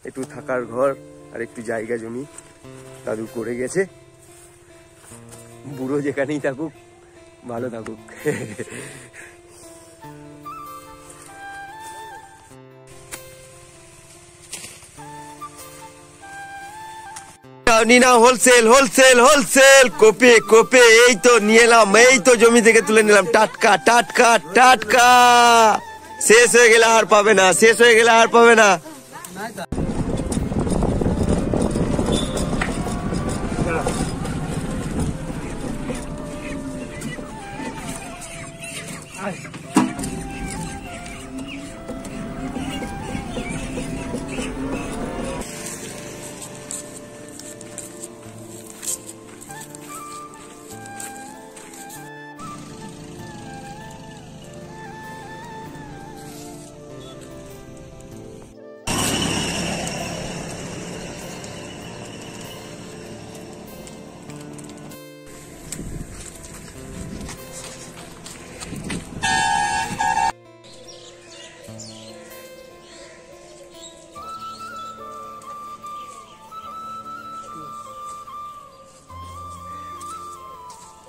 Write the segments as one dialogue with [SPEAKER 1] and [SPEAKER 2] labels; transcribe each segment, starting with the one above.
[SPEAKER 1] একটু থাকার ঘর আর একটু জায়গা জমি দাদু করে গেছে। বুড়ো যেখানেই থাকুক ভালো থাকুক। হোলসেল হোলসেল হোলসেল কোপে কোপে এই তো নিয়ে এলাম, এই তো জমি থেকে তুলে নিলাম, টাটকা টাটকা টাটকা। শেষ হয়ে গেলে আর পাবে না, শেষ হয়ে গেলে আর পাবে না।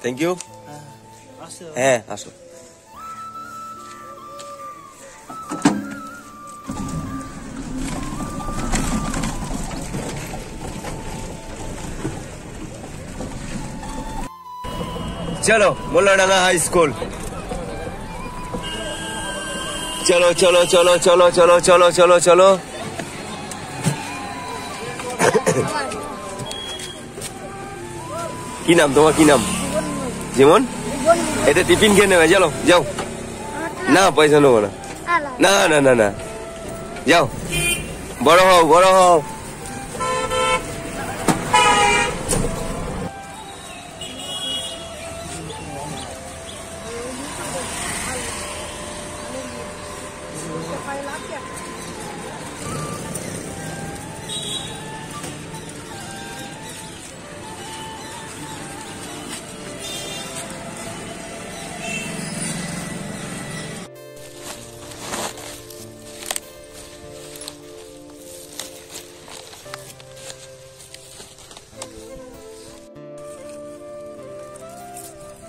[SPEAKER 1] Thank you. হ্যাঁ আসো। চলো মোল্লাডাঙ্গা হাই স্কুল, চলো চলো চলো চলো চলো চলো চলো চলো। কি নাম তোমার, কি নাম? যেমন এটা টিফিন খেয়ে নেবে, চলো যাও। না পয়সা নেবো না, না না না না, যাও বড় হও বড় হও।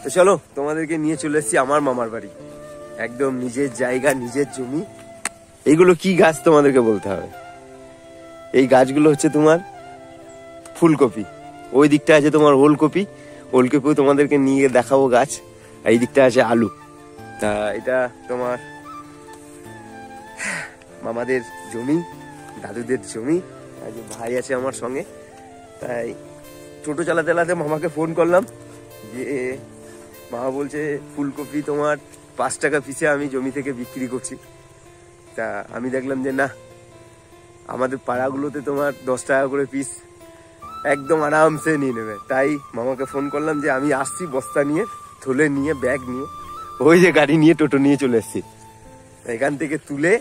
[SPEAKER 1] তো চলো তোমাদেরকে নিয়ে চলে এসেছি আমার মামার বাড়ি, একদম নিজের জায়গা নিজের জমি। এইগুলো কি গাছ তোমাদেরকে বলতে হবে। এই গাছগুলো হচ্ছে তোমার ফুলকপি, ওই দিকটা আছে তোমার ওলকপি, ওলকপিও তোমাদেরকে নিয়ে দেখাবো গাছ। এই দিকটা আছে আলু। তা এটা তোমার মামাদের জমি, দাদুদের জমি। ভাই আছে আমার সঙ্গে, তাই টোটো চালাতে চালাতে মামাকে ফোন করলাম যে মামা বলছে ফুলকপি তোমার 5 টাকা পিসে আমি জমি থেকে বিক্রি করছি। তা আমি দেখলাম যে না, আমাদের পাড়াগুলোতে তোমার 10 টাকা করে পিস একদম আরামসে নিয়ে নেবে। তাই মামাকে ফোন করলাম যে আমি আসছি বস্তা নিয়ে, থলে নিয়ে, ব্যাগ নিয়ে, ওই যে গাড়ি নিয়ে টোটো নিয়ে চলে এসছি। এখান থেকে তুলে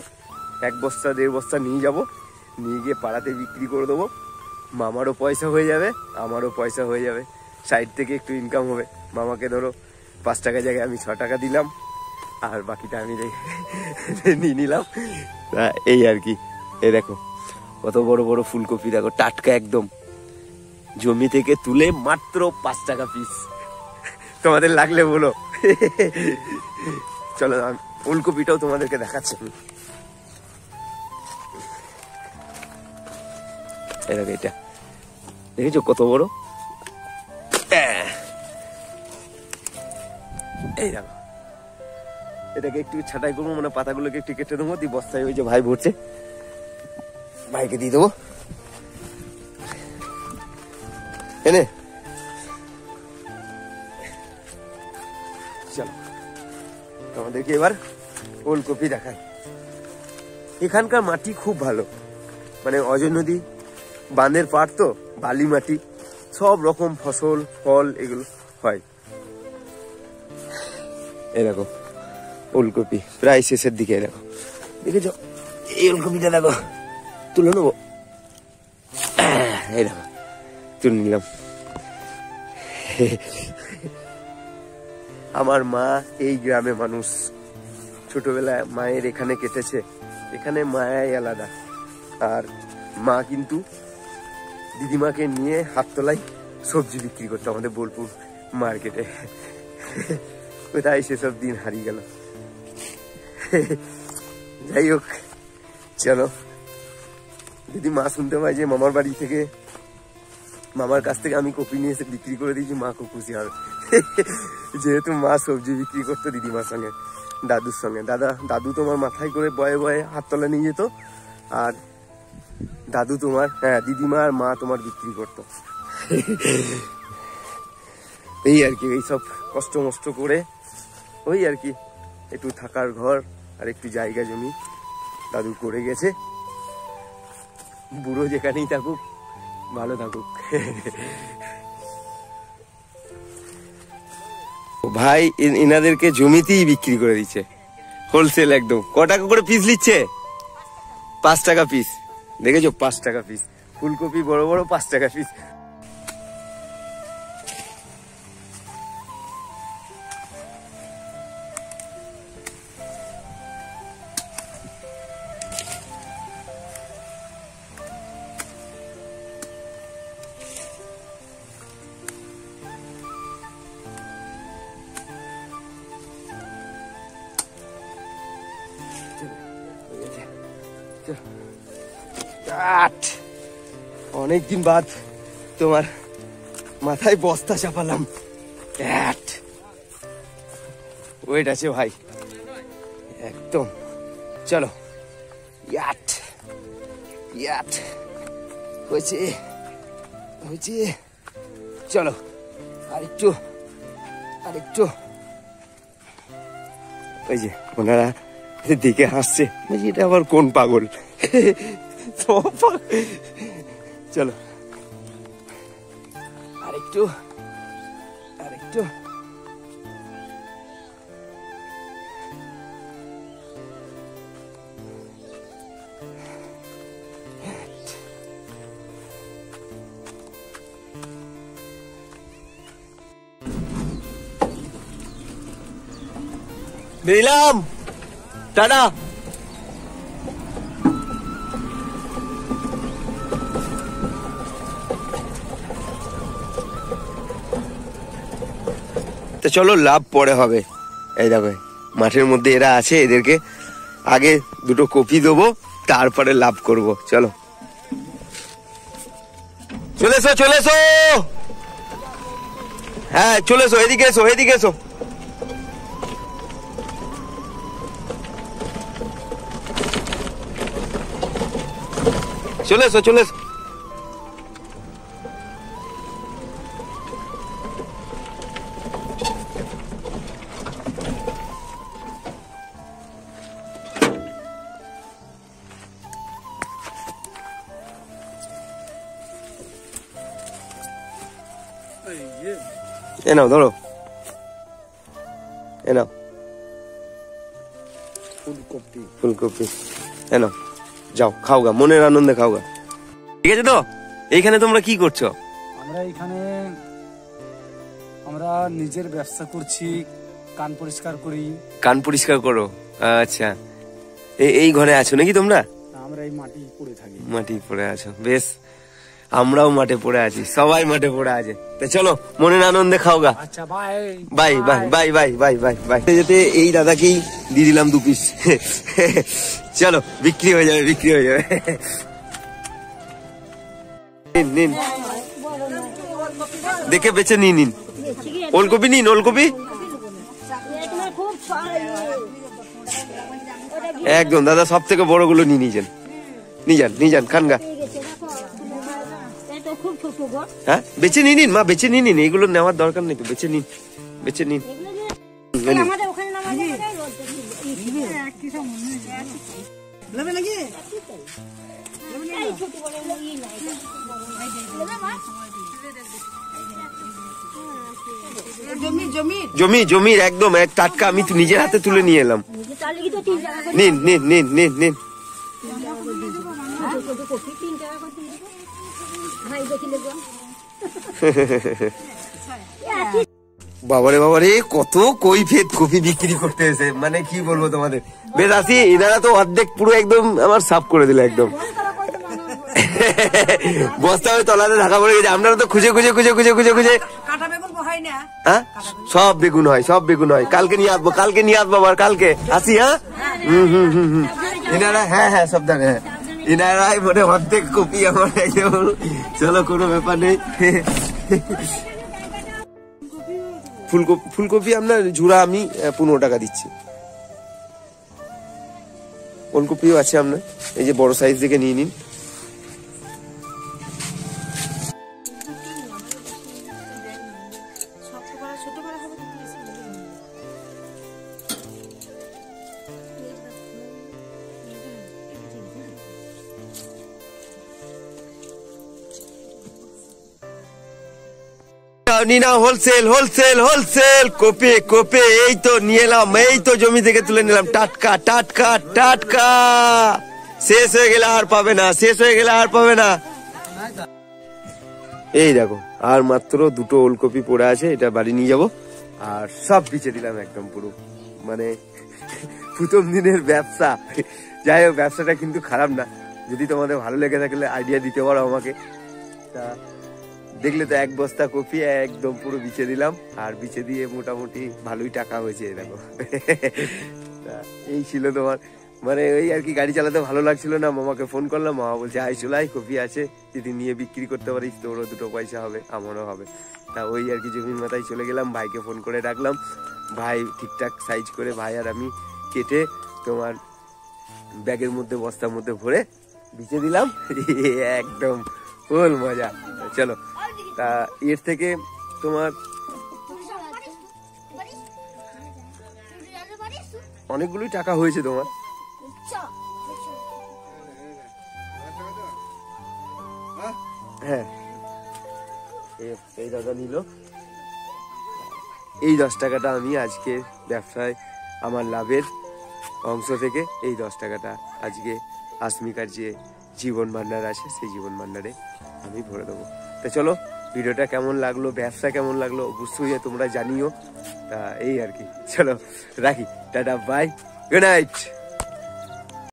[SPEAKER 1] 1 বস্তা 1.5 বস্তা নিয়ে যাব, নিয়ে গিয়ে পাড়াতে বিক্রি করে দেবো। মামারও পয়সা হয়ে যাবে, আমারও পয়সা হয়ে যাবে, সাইড থেকে একটু ইনকাম হবে। মামাকে ধরো 5 টাকার জায়গায় আমি 6 টাকা দিলাম, আর বাকিটা আমি নিয়ে নিলাম। এই আর কি। এই দেখো কত বড় বড় ফুলকপি, দেখো টাটকা একদম, জমি থেকে তুলে মাত্র 5 টাকা পিস। তোমাদের লাগলে বলো। চলো ফুলকপিটাও তোমাদেরকে দেখাচ্ছি। এটা দেখেছো কত বড়। এই দেখো, এটাকে একটু ছাটাই করবো, মানে পাতাগুলোকে একটু কেটে দেবো, দিয়ে বস্তায় ওই যে ভাই ভরছে, ভাইকে দিয়ে দেবো। এনে চলো আমাদেরকে এবার ওলকপি দেখায়। এখানকার মাটি খুব ভালো, মানে অজয় নদী বাঁধের পাড় তো, বালি মাটি, সব রকম ফসল ফল এগুলো হয়। এই দেখো ওলকপি প্রায় শেষের দিকে, দেখো দেখেছো এই ওলকপিটা, দেখো তুলে নেবো। এই দেখো তুলে নিলাম। আমার মা এই গ্রামে মানুষ, ছোটবেলায় মায়ের এখানে কেটেছে, এখানে মায়াই আলাদা। আর মা কিন্তু দিদিমাকে নিয়ে হাততলায় সবজি বিক্রি করতো আমাদের বোলপুর মার্কেটে। কোথায় সেসব দিন হারিয়ে গেল। যাই হোক, চলো, যদি মা শুনতে পাই যে মামার বাড়ি থেকে, মামার কাছ থেকে আমি কপি নিয়ে এসে বিক্রি করে দিয়েছি, মা খুব খুশি হবে। যেহেতু মা সবজি বিক্রি করতো দিদিমার সঙ্গে, দাদুর সঙ্গে। দাদু তোমার মাথায় করে বয়ে বয়ে হাততলা নিয়ে যেত, আর দাদু তোমার, হ্যাঁ, দিদিমা আর মা তোমার বিক্রি করতো। এই আর কি, এইসব কষ্ট মষ্ট করে ওই আর কি একটু থাকার ঘর আর একটু জায়গা জমি দাদু করে গেছে। বুড়ো যেখানেই থাকুক, ভালো থাকুক। ভাই এনাদেরকে জমিতেই বিক্রি করে দিচ্ছে, হোলসেল একদম। ক টাকা করে পিস নিচ্ছে? 5 টাকা পিস। দেখেছো, 5 টাকা পিস। ফুলকপি বড় বড় 5 টাকা পিস। অনেকদিন বাদ তোমার মাথায় বস্তা চাপালাম। ওয়েট আছে ভাই একদম। চলো, ইয়াট ইয়াট হয়েছে হয়েছে। চলো আরেকটু আরেকটু। ওই যে ওনারা দিকে হাসছে, এটা আবার কোন পাগল। চলো আরেকটু আরেকটু। বেরিলাম, টাটা। তো চলো, লাভ পরে হবে। এই দেখো মাঠের মধ্যে এরা আছে, এদেরকে আগে দুটো কপি দেবো, তারপরে লাভ করব। চলো, চলে এসো চলে এসো। হ্যাঁ চলে এসো, এদিকে এসো এদিকে এসো। চলে এসো চলে এসো। এ নাও ধরো, এ নাও ফুলকপি ফুলকপি। এ নাও, যাও খাওগা, মনের আনন্দে খাওগা। ঠিক আছে তো? এইখানে তোমরা কি করছো?
[SPEAKER 2] আমরা এখানে আমরা নিজের ব্যবসা করছি, কান পরিষ্কার করি।
[SPEAKER 1] কান পরিষ্কার করো? আচ্ছা, এই ঘরে আছো নাকি তোমরা?
[SPEAKER 2] আমরা এই মাটি পড়ে থাকি। মাটি
[SPEAKER 1] পড়ে আছো, বেশ। আমরাও মাঠে পড়ে আছি, সবাই মাঠে পড়ে আছে। তো চলো মনের আনন্দে খাওগা।
[SPEAKER 2] আচ্ছা bye
[SPEAKER 1] bye bye bye bye bye bye bye. যেতে এই দাদাকেই দিয়ে দিলাম 2 পিস। চলো, বিক্রি হয়ে যাবে বিক্রি হয়ে যাবে। নিন নিন, দেখে বেছে নিন নিন। ওলকপি নিন, ওলকপি একদম দাদা, সব থেকে বড় গুলো নিয়ে নিয়ে যান, নিয়ে যান খানগা। হ্যাঁ বেছে নিন নিন মা, বেছে নিন নিন, এইগুলো নেওয়ার দরকার নেই তো, বেছে নিন বেছে নিন। জমির একদম এক টাটকা, আমি নিজের হাতে তুলে নিয়ে এলাম। নিন নিন নিন নিন নিন। বাবারে বাবারে, কত কৈফিয়ত কপি বিক্রি করতে এসে, মানে কি বলবো তোমাদের। বেশ আসি, এনারা তো অর্ধেক পুরো একদম আমার সাফ করে দিল একদম। বস্তা হয়ে তলাতে ঢাকা পড়ে গেছে। আপনারা তো খুঁজে খুঁজে খুঁজে খুঁজে খুঁজে খুঁজে
[SPEAKER 3] কাটা বেগুন হয় না।
[SPEAKER 1] হ্যাঁ সব বেগুন হয়, সব বেগুন হয়। কালকে নিয়ে আসবো, কালকে নিয়ে আসবো আবার, কালকে আসি। হ্যাঁ এনারা, হ্যাঁ হ্যাঁ সব জানে। হ্যাঁ এনারাই মনে অর্ধেক কপি আমার একদম। চলো কোনো ব্যাপার নেই। ফুলকপি আপনার ঝুড়া আমি 15 টাকা দিচ্ছি। ওলকপিও আছে আপনার, এই যে বড় সাইজ দেখে নিয়ে নিন। নিনা wholesale wholesale wholesale copy copy, এই তো নিয়ে এলাম, এই তো জমি থেকে তুলে নিলাম, টাটকা টাটকা টাটকা। শেষ হয়ে গেলে আর পাবে না, শেষ হয়ে গেলে আর পাবে না। এই দেখো আর মাত্র 2টো ওলকপি পড়ে আছে, এটা বাড়ি নিয়ে যাব। আর সব বিচে দিলাম একদম পুরো, মানে প্রথম দিনের ব্যবসা। যাই হোক ব্যবসাটা কিন্তু খারাপ না, যদি তোমাদের ভালো লেগে থাকলে আইডিয়া দিতে পারো আমাকে। তা দেখলে তো 1 বস্তা কপি একদম পুরো বিচে দিলাম, আর বিচে দিয়ে মোটামুটি ভালোই টাকা হয়েছে। দেখো এই ছিল তোমার, মানে ওই আর কি গাড়ি চালাতে ভালো লাগছিল না, মামাকে ফোন করলাম, মামা বলছে আই চলাই কপি আছে, যদি নিয়ে বিক্রি করতে পারিস তোরও 2 পয়সা হবে, আমারও হবে। তা ওই আর কি জমির মাথায় চলে গেলাম, ভাইকে ফোন করে ডাকলাম, ভাই ঠিকঠাক সাইজ করে ভাই আর আমি কেটে তোমার ব্যাগের মধ্যে বস্তার মধ্যে ভরে বিচে দিলাম। একদম ফুল মজা। চলো তা এর থেকে তোমার অনেকগুলোই টাকা হয়েছে তোমার। হ্যাঁ এই দাদা নিল এই 10 টাকাটা, আমি আজকে ব্যবসায় আমার লাভের অংশ থেকে এই 10 টাকাটা আজকে আসমিকার যে জীবন ভান্ডার আছে সেই জীবন ভান্ডারে আমি ভরে দেবো। তা চলো ভিডিওটা কেমন লাগলো, ব্যবসা কেমন লাগলো অবশ্যই তোমরা জানিও। তা এই আর কি, চলো রাখি, টাটা বাই, গুড নাইট।